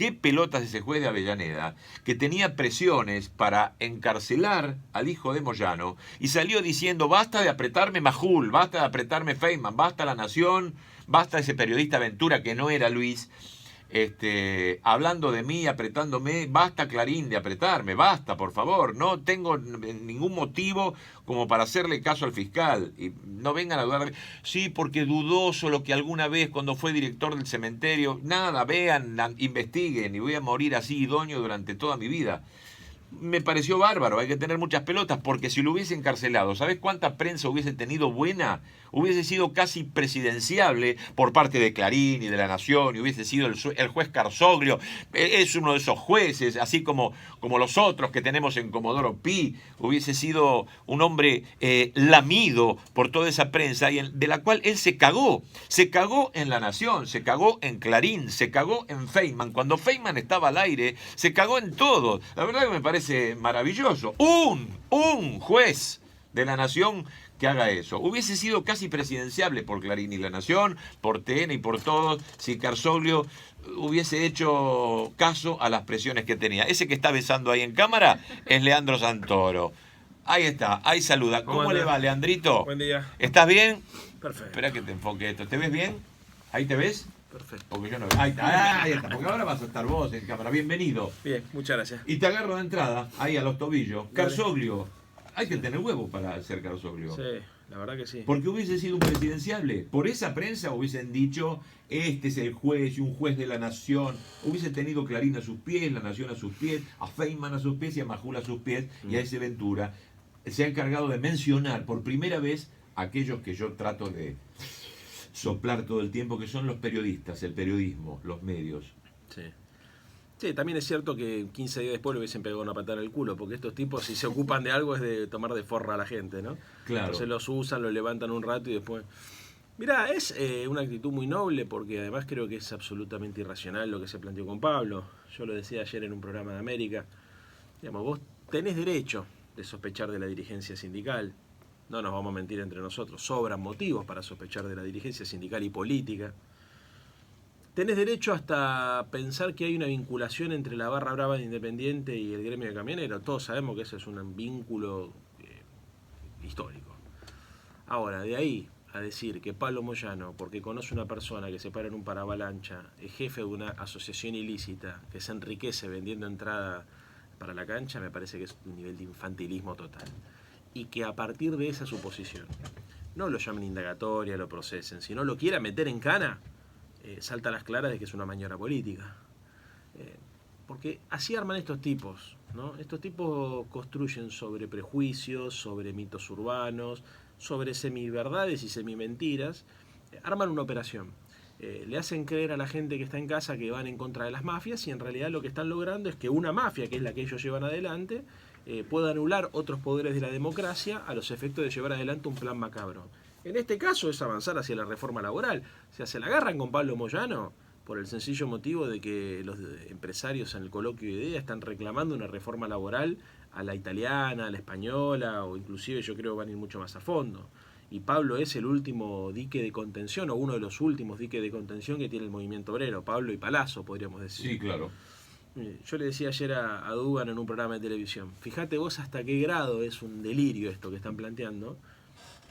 qué pelotas ese juez de Avellaneda, que tenía presiones para encarcelar al hijo de Moyano, y salió diciendo, basta de apretarme Majul, basta de apretarme Feynman, basta La Nación, basta ese periodista Ventura que no era Luis, hablando de mí, apretándome, basta Clarín de apretarme, basta, por favor, no tengo ningún motivo como para hacerle caso al fiscal, y no vengan a dudar, sí, porque dudoso lo que alguna vez cuando fue director del cementerio, nada, vean, investiguen, y voy a morir así idóneo durante toda mi vida. Me pareció bárbaro, hay que tener muchas pelotas, porque si lo hubiese encarcelado, ¿sabés cuánta prensa hubiese tenido buena? Hubiese sido casi presidenciable por parte de Clarín y de La Nación, y hubiese sido el juez Carzoglio, es uno de esos jueces, así como los otros que tenemos en Comodoro Pi, hubiese sido un hombre lamido por toda esa prensa, de la cual él se cagó en La Nación, se cagó en Clarín, se cagó en Feynman, cuando Feynman estaba al aire, se cagó en todo. La verdad que me parece maravilloso, un juez de La Nación que haga eso. Hubiese sido casi presidenciable por Clarín y La Nación, por TN y por todos, si Carzoglio hubiese hecho caso a las presiones que tenía. Ese que está besando ahí en cámara es Leandro Santoro. Ahí está, ahí saluda. ¿Cómo le va, Leandrito? Buen día. ¿Estás bien? Perfecto. Espera que te enfoque esto. ¿Te ves bien? ¿Ahí te ves? Perfecto. Porque yo no veo. Ahí está, porque ahora vas a estar vos en cámara. Bienvenido. Bien, muchas gracias. Y te agarro de entrada, ahí a los tobillos. Dale. Carzoglio. Hay que tener huevo para ser Carzoglio. Sí, la verdad que sí. Porque hubiese sido un presidenciable. Por esa prensa hubiesen dicho, este es el juez y un juez de La Nación. Hubiese tenido Clarín a sus pies, La Nación a sus pies, a Feynman a sus pies y a Majul a sus pies y a ese Ventura. Se ha encargado de mencionar por primera vez aquellos que yo trato de soplar todo el tiempo, que son los periodistas, el periodismo, los medios. Sí. Sí, también es cierto que 15 días después le hubiesen pegado una patada en el culo, porque estos tipos, si se ocupan de algo, es de tomar de forra a la gente, ¿no? Claro. Entonces los usan, los levantan un rato y después... Mirá, es una actitud muy noble, porque además creo que es absolutamente irracional lo que se planteó con Pablo. Yo lo decía ayer en un programa de América. Digamos, vos tenés derecho de sospechar de la dirigencia sindical. No nos vamos a mentir entre nosotros. Sobran motivos para sospechar de la dirigencia sindical y política. Tenés derecho hasta pensar que hay una vinculación entre la barra brava de Independiente y el gremio de camioneros. Todos sabemos que ese es un vínculo histórico. Ahora, de ahí a decir que Pablo Moyano, porque conoce una persona que se para en un paravalancha, es jefe de una asociación ilícita que se enriquece vendiendo entrada para la cancha, me parece que es un nivel de infantilismo total. Y que a partir de esa suposición no lo llamen indagatoria, lo procesen, sino lo quiera meter en cana, salta a las claras de que es una maniobra política. Porque así arman estos tipos, ¿no? Estos tipos construyen sobre prejuicios, sobre mitos urbanos, sobre semiverdades y semimentiras, arman una operación. Le hacen creer a la gente que está en casa que van en contra de las mafias y en realidad lo que están logrando es que una mafia, que es la que ellos llevan adelante, pueda anular otros poderes de la democracia a los efectos de llevar adelante un plan macabro. En este caso es avanzar hacia la reforma laboral. O sea, se la agarran con Pablo Moyano por el sencillo motivo de que los empresarios en el coloquio de ideas están reclamando una reforma laboral a la italiana, a la española, o inclusive yo creo que van a ir mucho más a fondo. Y Pablo es el último dique de contención, o uno de los últimos diques de contención que tiene el movimiento obrero, Pablo y Palazzo, podríamos decir. Sí, claro. Yo le decía ayer a Dugan en un programa de televisión, fíjate vos hasta qué grado es un delirio esto que están planteando,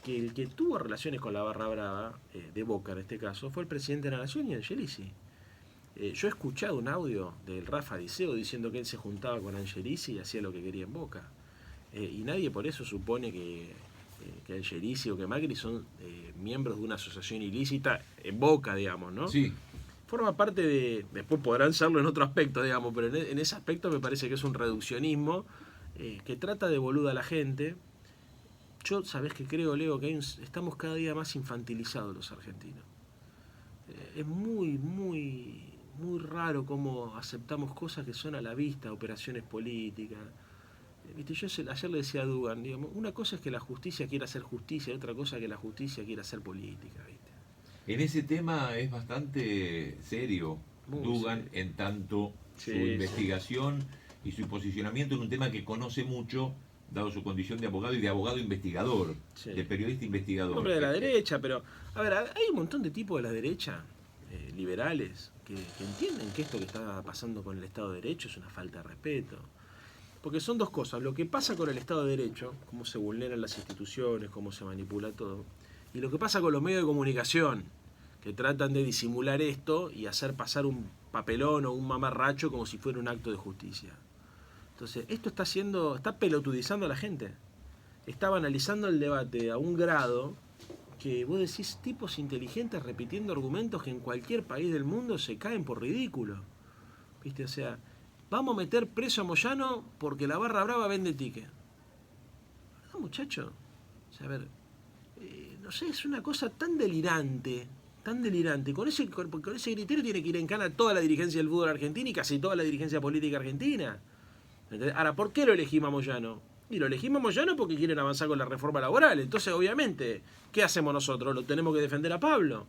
que el que tuvo relaciones con la barra brava, de Boca en este caso, fue el presidente de la Nación y Angelici. Yo he escuchado un audio del Rafa Diceo diciendo que él se juntaba con Angelici y hacía lo que quería en Boca. Y nadie por eso supone que Angelici o que Macri son miembros de una asociación ilícita en Boca, digamos, ¿no? Sí. Forma parte de... Después podrán serlo en otro aspecto, digamos, pero en ese aspecto me parece que es un reduccionismo que trata de boluda a la gente. Yo, ¿sabés qué creo, Leo? Que estamos cada día más infantilizados los argentinos. Es muy, muy, muy raro cómo aceptamos cosas que son a la vista, operaciones políticas. ¿Viste? Yo ayer le decía a Dugan, digamos, una cosa es que la justicia quiera hacer justicia y otra cosa es que la justicia quiera hacer política, ¿viste? En ese tema es bastante serio Muy Dugan, serio. en tanto su Sí, investigación y su posicionamiento en un tema que conoce mucho, dado su condición de abogado y de abogado investigador, Sí. de periodista investigador. Hombre de la derecha, pero, a ver, hay un montón de tipos de la derecha, liberales, que entienden que esto que está pasando con el Estado de Derecho es una falta de respeto. Porque son dos cosas, lo que pasa con el Estado de Derecho, cómo se vulneran las instituciones, cómo se manipula todo, y lo que pasa con los medios de comunicación, que tratan de disimular esto y hacer pasar un papelón o un mamarracho como si fuera un acto de justicia. Entonces, esto está pelotudizando a la gente. Está banalizando el debate a un grado que vos decís tipos inteligentes repitiendo argumentos que en cualquier país del mundo se caen por ridículo. ¿Viste? O sea, vamos a meter preso a Moyano porque la barra brava vende ticket. No, muchacho. O sea, a ver, no sé, es una cosa tan delirante. Tan delirante. Con ese criterio tiene que ir en cana toda la dirigencia del fútbol argentino y casi toda la dirigencia política argentina. ¿Entendés? Ahora, ¿por qué lo elegimos a Moyano? Y lo elegimos a Moyano porque quieren avanzar con la reforma laboral. Entonces, obviamente, ¿qué hacemos nosotros? Lo tenemos que defender a Pablo.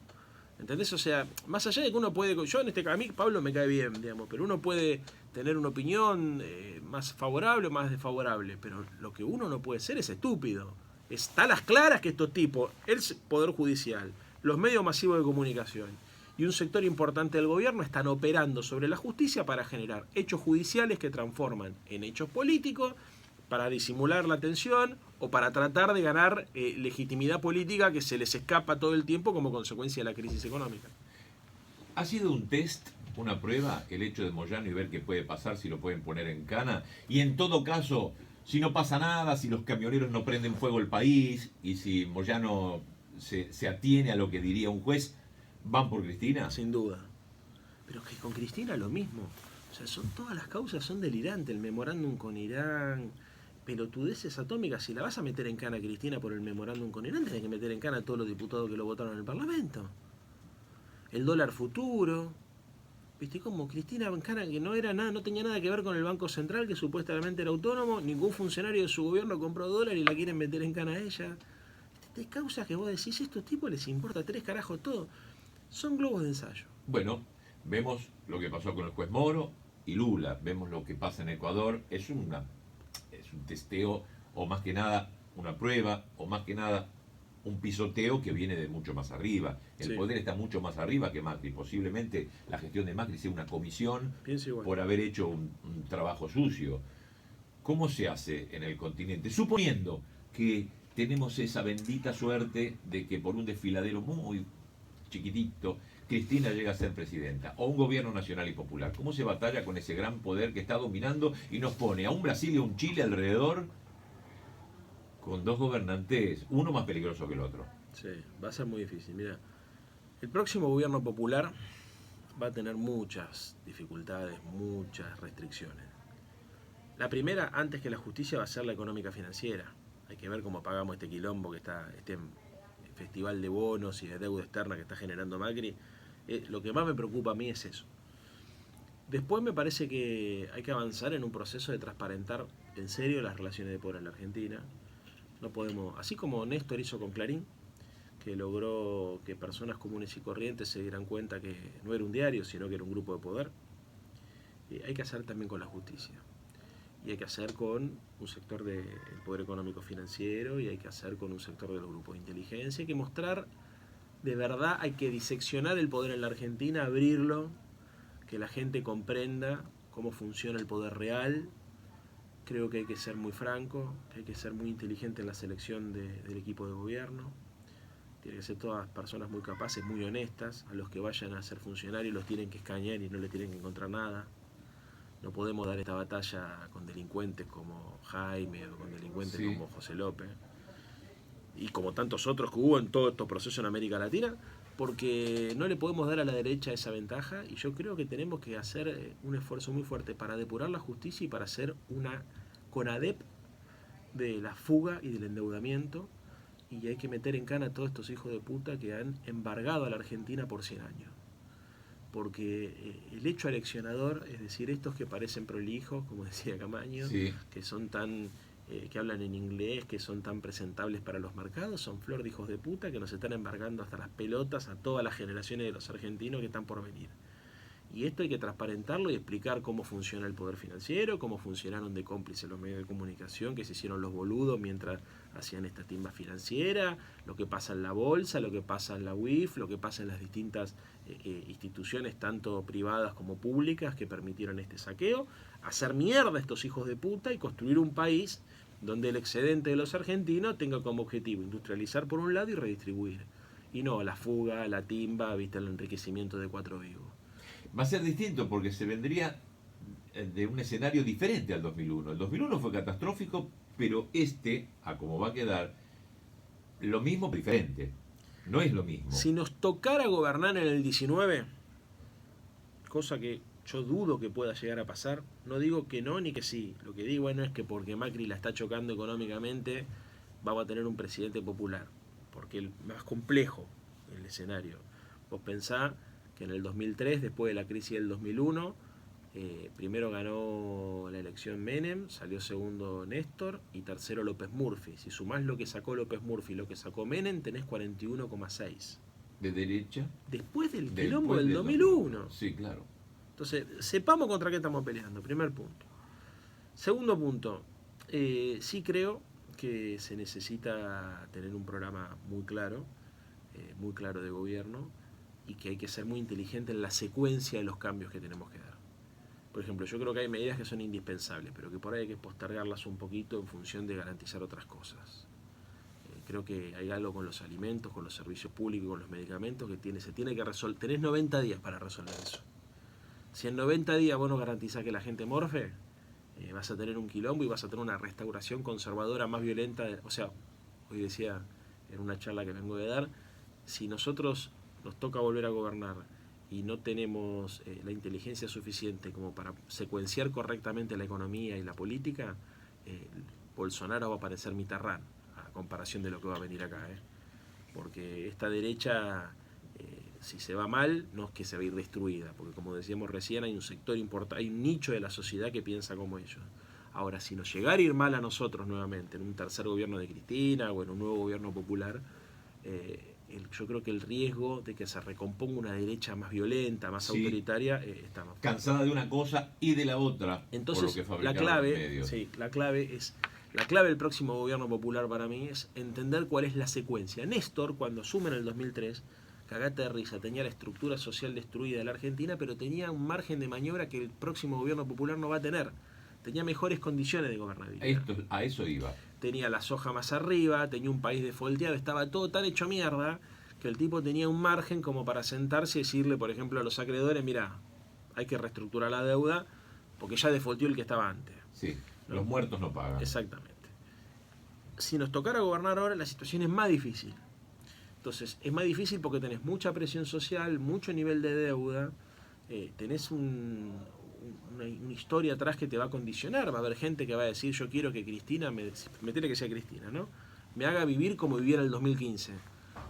¿Entendés? O sea, más allá de que uno puede... Yo en este caso, a mí Pablo me cae bien, digamos, pero uno puede tener una opinión más favorable o más desfavorable. Pero lo que uno no puede ser es estúpido. Está a las claras que estos tipos, el Poder Judicial, los medios masivos de comunicación y un sector importante del gobierno están operando sobre la justicia para generar hechos judiciales que transforman en hechos políticos para disimular la tensión o para tratar de ganar legitimidad política que se les escapa todo el tiempo como consecuencia de la crisis económica. ¿Ha sido un test, una prueba, el hecho de Moyano y ver qué puede pasar, si lo pueden poner en cana? Y en todo caso, si no pasa nada, si los camioneros no prenden fuego el país y si Moyano se atiene a lo que diría un juez, ¿van por Cristina? Sin duda. Pero que con Cristina lo mismo. O sea, todas las causas son delirantes. El memorándum con Irán, pelotudeces atómicas. Si la vas a meter en cana a Cristina por el memorándum con Irán, tenés que meter en cana a todos los diputados que lo votaron en el Parlamento. El dólar futuro. ¿Viste cómo? Cristina en cana que no era nada, no tenía nada que ver con el Banco Central, que supuestamente era autónomo. Ningún funcionario de su gobierno compró dólar y la quieren meter en cana a ella. Hay causas que vos decís, a estos tipos les importa 3 carajos todo. Son globos de ensayo. Bueno, vemos lo que pasó con el juez Moro y Lula, vemos lo que pasa en Ecuador, es un testeo, o más que nada una prueba, o más que nada un pisoteo que viene de mucho más arriba. El poder está mucho más arriba que Macri. Posiblemente la gestión de Macri sea una comisión por haber hecho un trabajo sucio. ¿Cómo se hace en el continente? Suponiendo que tenemos esa bendita suerte de que por un desfiladero muy chiquitito Cristina llega a ser presidenta, o un gobierno nacional y popular. ¿Cómo se batalla con ese gran poder que está dominando y nos pone a un Brasil y a un Chile alrededor con dos gobernantes, uno más peligroso que el otro? Sí, va a ser muy difícil. Mira, el próximo gobierno popular va a tener muchas dificultades, muchas restricciones. La primera, antes que la justicia, va a ser la económica financiera. Hay que ver cómo pagamos este quilombo que está, este festival de bonos y de deuda externa que está generando Macri. Lo que más me preocupa a mí es eso. Después me parece que hay que avanzar en un proceso de transparentar en serio las relaciones de poder en la Argentina. No podemos, así como Néstor hizo con Clarín, que logró que personas comunes y corrientes se dieran cuenta que no era un diario, sino que era un grupo de poder, hay que hacer también con la justicia. Y hay que hacer con un sector del poder económico financiero, y hay que hacer con un sector de los grupos de inteligencia. Hay que mostrar, de verdad, hay que diseccionar el poder en la Argentina, abrirlo, que la gente comprenda cómo funciona el poder real. Creo que hay que ser muy franco, que hay que ser muy inteligente en la selección del equipo de gobierno. Tienen que ser todas personas muy capaces, muy honestas. A los que vayan a ser funcionarios los tienen que escañar y no les tienen que encontrar nada. No podemos dar esta batalla con delincuentes como Jaime o con delincuentes como José López y como tantos otros que hubo en todos estos procesos en América Latina, porque no le podemos dar a la derecha esa ventaja, y yo creo que tenemos que hacer un esfuerzo muy fuerte para depurar la justicia y para hacer una CONADEP de la fuga y del endeudamiento, y hay que meter en cana a todos estos hijos de puta que han embargado a la Argentina por 100 años. Porque el hecho aleccionador, es decir, estos que parecen prolijos, como decía Camaño, que son tan que hablan en inglés, que son tan presentables para los mercados, son flor de hijos de puta que nos están embargando hasta las pelotas a todas las generaciones de los argentinos que están por venir. Y esto hay que transparentarlo y explicar cómo funciona el poder financiero, cómo funcionaron de cómplices los medios de comunicación que se hicieron los boludos mientras hacían esta timba financiera, lo que pasa en la bolsa, lo que pasa en la UIF, lo que pasa en las distintas instituciones, tanto privadas como públicas, que permitieron este saqueo, hacer mierda a estos hijos de puta y construir un país donde el excedente de los argentinos tenga como objetivo industrializar por un lado y redistribuir. Y no la fuga, la timba, viste, el enriquecimiento de cuatro vivos. Va a ser distinto porque se vendría de un escenario diferente al 2001. El 2001 fue catastrófico, pero a como va a quedar, lo mismo, pero diferente. No es lo mismo. Si nos tocara gobernar en el 19, cosa que yo dudo que pueda llegar a pasar, no digo que no ni que sí. Lo que digo es que porque Macri la está chocando económicamente, vamos a tener un presidente popular. Porque es más complejo el escenario. Vos pensá que en el 2003, después de la crisis del 2001, primero ganó la elección Menem, salió segundo Néstor y tercero López Murphy. Si sumás lo que sacó López Murphy y lo que sacó Menem, tenés 41,6. ¿De derecha? Después del quilombo del 2001. Sí, claro. Entonces, sepamos contra qué estamos peleando, primer punto. Segundo punto, sí creo que se necesita tener un programa muy claro de gobierno, y que hay que ser muy inteligente en la secuencia de los cambios que tenemos que dar. Por ejemplo, yo creo que hay medidas que son indispensables, pero que por ahí hay que postergarlas un poquito en función de garantizar otras cosas. Creo que hay algo con los alimentos, con los servicios públicos, con los medicamentos que se tiene que resolver. Tenés 90 días para resolver eso. Si en 90 días vos no garantizás que la gente morfe, vas a tener un quilombo y vas a tener una restauración conservadora más violenta. O sea, hoy decía en una charla que vengo de dar, si nosotros nos toca volver a gobernar y no tenemos la inteligencia suficiente como para secuenciar correctamente la economía y la política, Bolsonaro va a parecer Mitterrand, a comparación de lo que va a venir acá. Porque esta derecha, si se va mal, no es que se va a ir destruida, porque como decíamos recién, hay un sector importante, hay un nicho de la sociedad que piensa como ellos. Ahora, si nos llegara a ir mal a nosotros nuevamente, en un tercer gobierno de Cristina o en un nuevo gobierno popular, yo creo que el riesgo de que se recomponga una derecha más violenta, más autoritaria, está más cansada de una cosa y de la otra. Entonces, por lo que la clave del próximo gobierno popular para mí es entender cuál es la secuencia. Néstor, cuando asume en el 2003, cagate de risa, tenía la estructura social destruida de la Argentina, pero tenía un margen de maniobra que el próximo gobierno popular no va a tener. Tenía mejores condiciones de gobernabilidad. A eso iba. Tenía la soja más arriba, tenía un país defolteado, estaba todo tan hecho mierda que el tipo tenía un margen como para sentarse y decirle, por ejemplo, a los acreedores, mira, hay que reestructurar la deuda porque ya defolteó el que estaba antes. Sí, ¿no? Los muertos no pagan. Exactamente. Si nos tocara gobernar ahora, la situación es más difícil. Entonces, es más difícil porque tenés mucha presión social, mucho nivel de deuda, tenés una historia atrás que te va a condicionar. Va a haber gente que va a decir, yo quiero que Cristina, me tiene que ser Cristina, ¿no? Me haga vivir como viviera el 2015.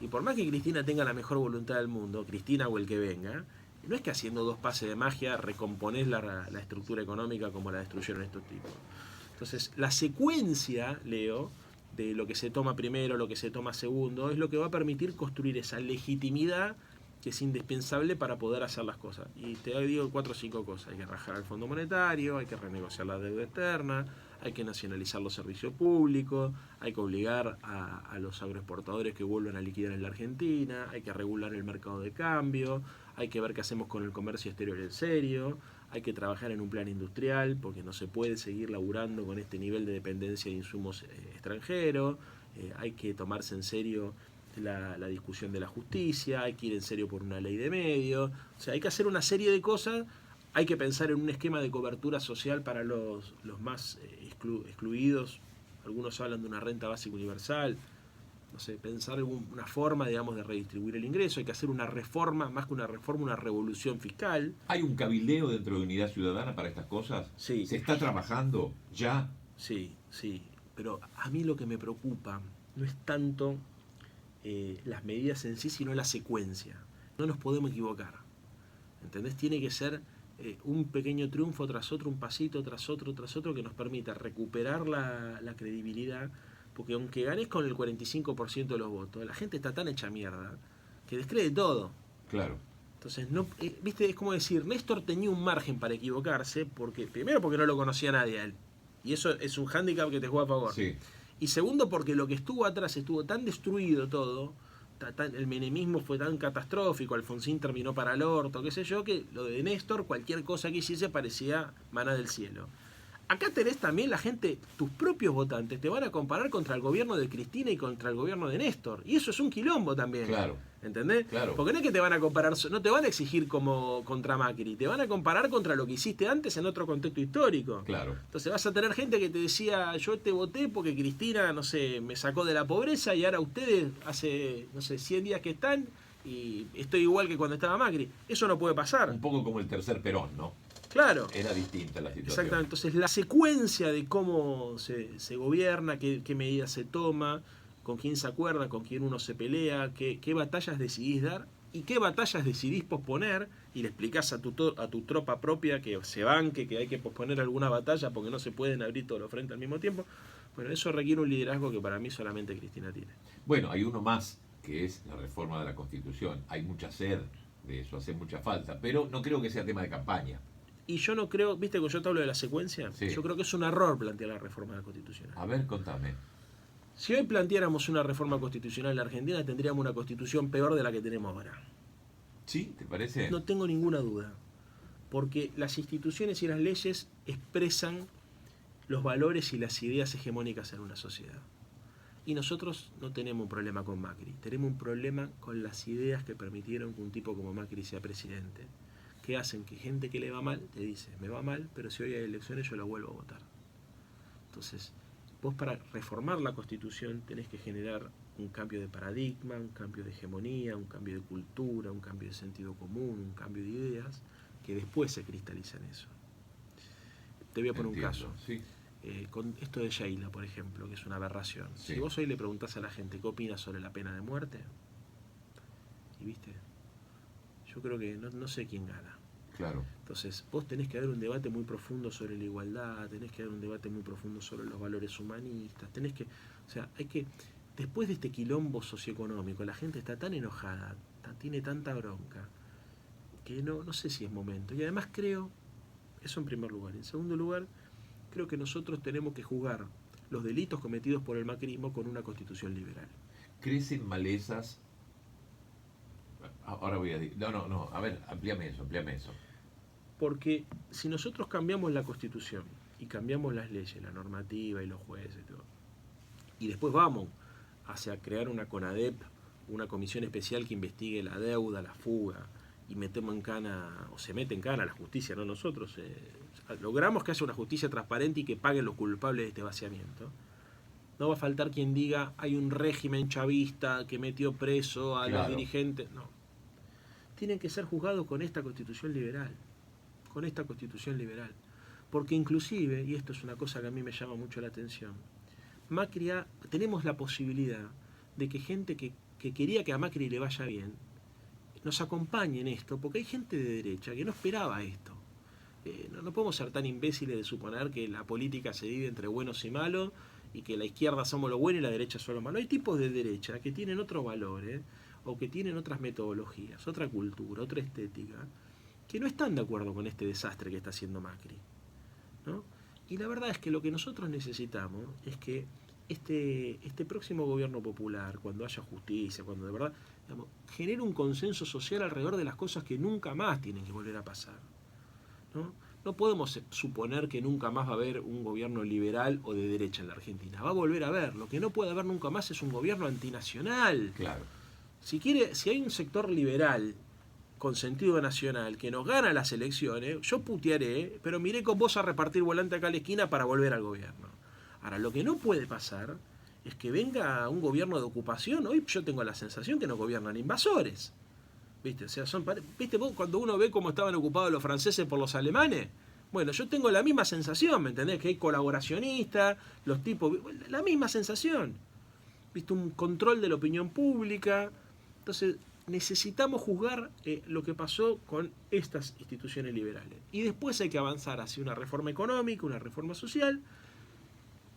Y por más que Cristina tenga la mejor voluntad del mundo, Cristina o el que venga, no es que haciendo dos pases de magia recomponés la estructura económica como la destruyeron estos tipos. Entonces, la secuencia, Leo, de lo que se toma primero, lo que se toma segundo, es lo que va a permitir construir esa legitimidad que es indispensable para poder hacer las cosas. Y te digo 4 o 5 cosas. Hay que rajar el Fondo Monetario, hay que renegociar la deuda externa, hay que nacionalizar los servicios públicos, hay que obligar a los agroexportadores que vuelvan a liquidar en la Argentina, hay que regular el mercado de cambio, hay que ver qué hacemos con el comercio exterior en serio, hay que trabajar en un plan industrial, porque no se puede seguir laburando con este nivel de dependencia de insumos extranjeros, hay que tomarse en serio la discusión de la justicia, hay que ir en serio por una ley de medios, o sea, hay que hacer una serie de cosas, hay que pensar en un esquema de cobertura social para los más excluidos, algunos hablan de una renta básica universal, no sé, pensar una forma, digamos, de redistribuir el ingreso, hay que hacer una reforma, más que una reforma, una revolución fiscal. ¿Hay un cabildeo dentro de Unidad Ciudadana para estas cosas? Sí. ¿Se está trabajando ya? Sí, pero a mí lo que me preocupa no es tanto las medidas en sí, sino la secuencia. No nos podemos equivocar, ¿entendés? Tiene que ser un pequeño triunfo tras otro, un pasito tras otro, que nos permita recuperar la credibilidad, porque aunque ganes con el 45% de los votos, la gente está tan hecha mierda que descree todo. Claro. Entonces, no, viste, es como decir, Néstor tenía un margen para equivocarse, primero porque no lo conocía nadie a él. Y eso es un hándicap que te juega a favor. Sí. Y segundo porque lo que estuvo atrás estuvo tan destruido todo, el menemismo fue tan catastrófico, Alfonsín terminó para el orto, qué sé yo, que lo de Néstor, cualquier cosa que hiciese parecía maná del cielo. Acá tenés también la gente, tus propios votantes, te van a comparar contra el gobierno de Cristina y contra el gobierno de Néstor. Y eso es un quilombo también. Claro. ¿Entendés? Claro. Porque no es que te van a comparar, no te van a exigir como contra Macri, te van a comparar contra lo que hiciste antes en otro contexto histórico. Claro. Entonces vas a tener gente que te decía, yo te voté porque Cristina, no sé, me sacó de la pobreza y ahora ustedes hace, no sé, 100 días que están y estoy igual que cuando estaba Macri. Eso no puede pasar. Un poco como el tercer Perón, ¿no? Claro. Era distinta la situación. Exactamente. Entonces la secuencia de cómo se gobierna, qué medidas se toma, con quién se acuerda, con quién uno se pelea, qué batallas decidís dar y qué batallas decidís posponer, y le explicás a tu tropa propia que se banque, que hay que posponer alguna batalla porque no se pueden abrir todos los frentes al mismo tiempo. Bueno, eso requiere un liderazgo que para mí solamente Cristina tiene. Bueno, hay uno más, que es la reforma de la Constitución. Hay mucha sed de eso, hace mucha falta, pero no creo que sea tema de campaña. Y yo no creo, viste que yo te hablo de la secuencia, Sí. Yo creo que es un error plantear la reforma de la Constitucional. A ver, contame. Si hoy planteáramos una reforma constitucional en la Argentina, tendríamos una constitución peor de la que tenemos ahora. ¿Sí? ¿Te parece? No tengo ninguna duda. Porque las instituciones y las leyes expresan los valores y las ideas hegemónicas en una sociedad. Y nosotros no tenemos un problema con Macri, tenemos un problema con las ideas que permitieron que un tipo como Macri sea presidente, que hacen que gente que le va mal te dice, me va mal, pero si hoy hay elecciones yo lo vuelvo a votar. Entonces, vos para reformar la Constitución tenés que generar un cambio de paradigma, un cambio de hegemonía, un cambio de cultura, un cambio de sentido común, un cambio de ideas, que después se cristaliza en eso. Te voy a poner un caso. Sí. Con esto de Sheila, por ejemplo, que es una aberración. Sí. Si vos hoy le preguntás a la gente qué opina sobre la pena de muerte, y viste, yo creo que no sé quién gana. Claro. Entonces, vos tenés que dar un debate muy profundo sobre la igualdad, tenés que dar un debate muy profundo sobre los valores humanistas, hay que, después de este quilombo socioeconómico, la gente está tan enojada, tiene tanta bronca, que no sé si es momento. Y además creo, eso en primer lugar. En segundo lugar, creo que nosotros tenemos que juzgar los delitos cometidos por el macrismo con una constitución liberal. ¿Crecen malezas? Ahora voy a decir... No, a ver, amplíame eso. Porque si nosotros cambiamos la Constitución y cambiamos las leyes, la normativa y los jueces y todo, y después vamos hacia crear una CONADEP, una comisión especial que investigue la deuda, la fuga, y metemos en cana, o se mete en cana la justicia, no nosotros, logramos que haya una justicia transparente y que paguen los culpables de este vaciamiento, no va a faltar quien diga hay un régimen chavista que metió preso a los dirigentes. No. Tienen que ser juzgados con esta constitución liberal. Porque inclusive, y esto es una cosa que a mí me llama mucho la atención, tenemos la posibilidad de que gente que quería que a Macri le vaya bien, nos acompañe en esto, porque hay gente de derecha que no esperaba esto. No podemos ser tan imbéciles de suponer que la política se divide entre buenos y malos, y que la izquierda somos lo bueno y la derecha son lo malo. Hay tipos de derecha que tienen otros valores, o que tienen otras metodologías, otra cultura, otra estética, que no están de acuerdo con este desastre que está haciendo Macri, ¿no? Y la verdad es que lo que nosotros necesitamos es que este próximo gobierno popular, cuando haya justicia, cuando de verdad, genere un consenso social alrededor de las cosas que nunca más tienen que volver a pasar, ¿no? No podemos suponer que nunca más va a haber un gobierno liberal o de derecha en la Argentina. Va a volver a haber. Lo que no puede haber nunca más es un gobierno antinacional. Claro. Si hay un sector liberal con sentido nacional que nos gana las elecciones, yo putearé, pero miré con vos a repartir volante acá a la esquina para volver al gobierno. Ahora, lo que no puede pasar es que venga un gobierno de ocupación. Hoy yo tengo la sensación que nos gobiernan invasores. ¿Viste? O sea, ¿viste vos cuando uno ve cómo estaban ocupados los franceses por los alemanes? Bueno, yo tengo la misma sensación, ¿me entendés? Que hay colaboracionistas, los tipos... La misma sensación. ¿Viste? Un control de la opinión pública. Entonces, necesitamos juzgar lo que pasó con estas instituciones liberales. Y después hay que avanzar hacia una reforma económica, una reforma social,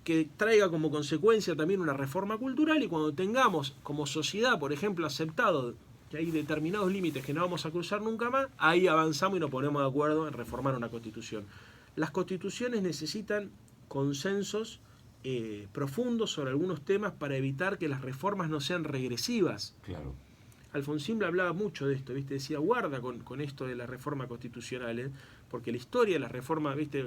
que traiga como consecuencia también una reforma cultural, y cuando tengamos como sociedad, por ejemplo, aceptado que hay determinados límites que no vamos a cruzar nunca más, ahí avanzamos y nos ponemos de acuerdo en reformar una constitución. Las constituciones necesitan consensos profundos sobre algunos temas para evitar que las reformas no sean regresivas. Claro. Alfonsín hablaba mucho de esto, ¿viste? Decía, guarda con esto de la reforma constitucional, porque la historia de las reformas, ¿viste?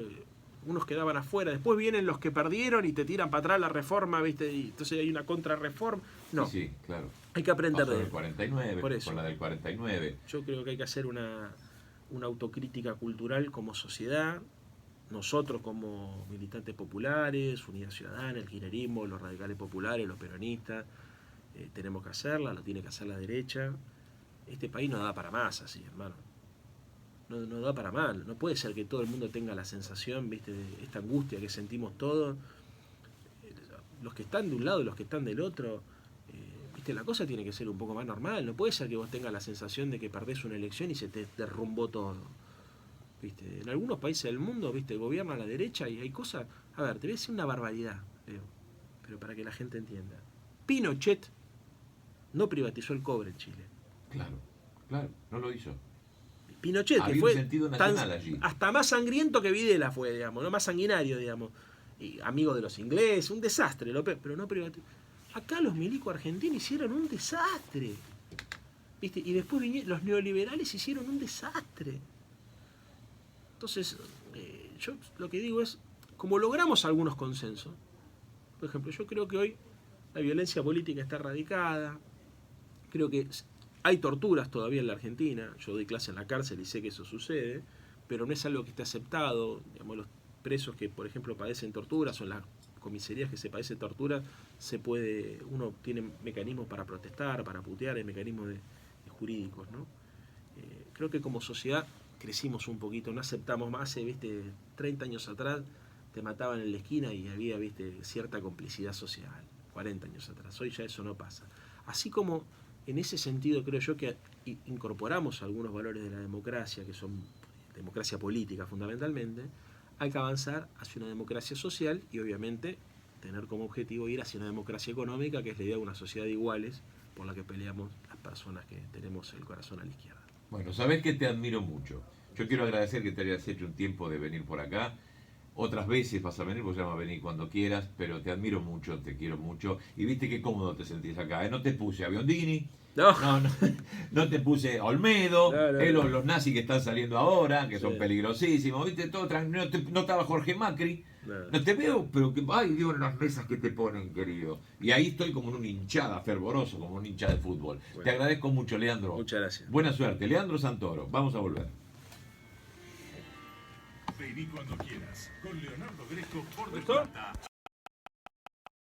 Unos quedaban afuera, después vienen los que perdieron y te tiran para atrás la reforma, ¿viste? Y entonces hay una contrarreforma. No, Sí, claro. hay que aprender Pasó de del 49, por eso. con la del 49. Yo creo que hay que hacer una autocrítica cultural como sociedad, nosotros como militantes populares, Unidad Ciudadana, el kirchnerismo, los radicales populares, los peronistas, tenemos que hacerla, lo tiene que hacer la derecha. Este país no da para más así, hermano. No da para más. No puede ser que todo el mundo tenga la sensación, ¿viste?, de esta angustia que sentimos todos. Los que están de un lado y los que están del otro. ¿Viste? La cosa tiene que ser un poco más normal. No puede ser que vos tengas la sensación de que perdés una elección y se te derrumbó todo. ¿Viste? En algunos países del mundo, ¿viste?, gobierna la derecha y hay cosas... A ver, te voy a decir una barbaridad, pero para que la gente entienda. Pinochet no privatizó el cobre en Chile. Claro, no lo hizo. Pinochet, Había que fue un sentido nacional allí. hasta más sangriento que Videla fue, digamos, no más sanguinario, digamos. Y amigo de los ingleses, un desastre, pero no privatizó. Acá los milicos argentinos hicieron un desastre. ¿Viste? Y después los neoliberales hicieron un desastre. Entonces, yo lo que digo es, como logramos algunos consensos, por ejemplo, yo creo que hoy la violencia política está erradicada, creo que hay torturas todavía en la Argentina, yo doy clase en la cárcel y sé que eso sucede, pero no es algo que esté aceptado. Digamos, los presos que, por ejemplo, padecen torturas o en las comisarías que se padece tortura, uno tiene mecanismos para protestar, para putear, hay mecanismos jurídicos, ¿no? Creo que como sociedad crecimos un poquito, no aceptamos más. Hace, 30 años atrás te mataban en la esquina y había, cierta complicidad social, 40 años atrás. Hoy ya eso no pasa. Así como en ese sentido creo yo que incorporamos algunos valores de la democracia, que son democracia política fundamentalmente, hay que avanzar hacia una democracia social y obviamente tener como objetivo ir hacia una democracia económica, que es la idea de una sociedad de iguales por la que peleamos las personas que tenemos el corazón a la izquierda. Bueno, sabés que te admiro mucho. Yo quiero agradecer que te hayas hecho un tiempo de venir por acá. Otras veces vas a venir, vos ya vas a venir cuando quieras, pero te admiro mucho, te quiero mucho. Y viste qué cómodo te sentís acá. No te puse a Biondini, no te puse a Olmedo, los nazis que están saliendo ahora, que son peligrosísimos, viste, todo no estaba Jorge Macri. No te veo, pero que, ay, digo, en las mesas que te ponen, querido. Y ahí estoy como en una hinchada, fervoroso, como un hincha de fútbol. Bueno, te agradezco mucho, Leandro. Muchas gracias. Buena suerte. Leandro Santoro. Vamos a volver. Vení cuando quieras. Con Leonardo Greco por De Plata.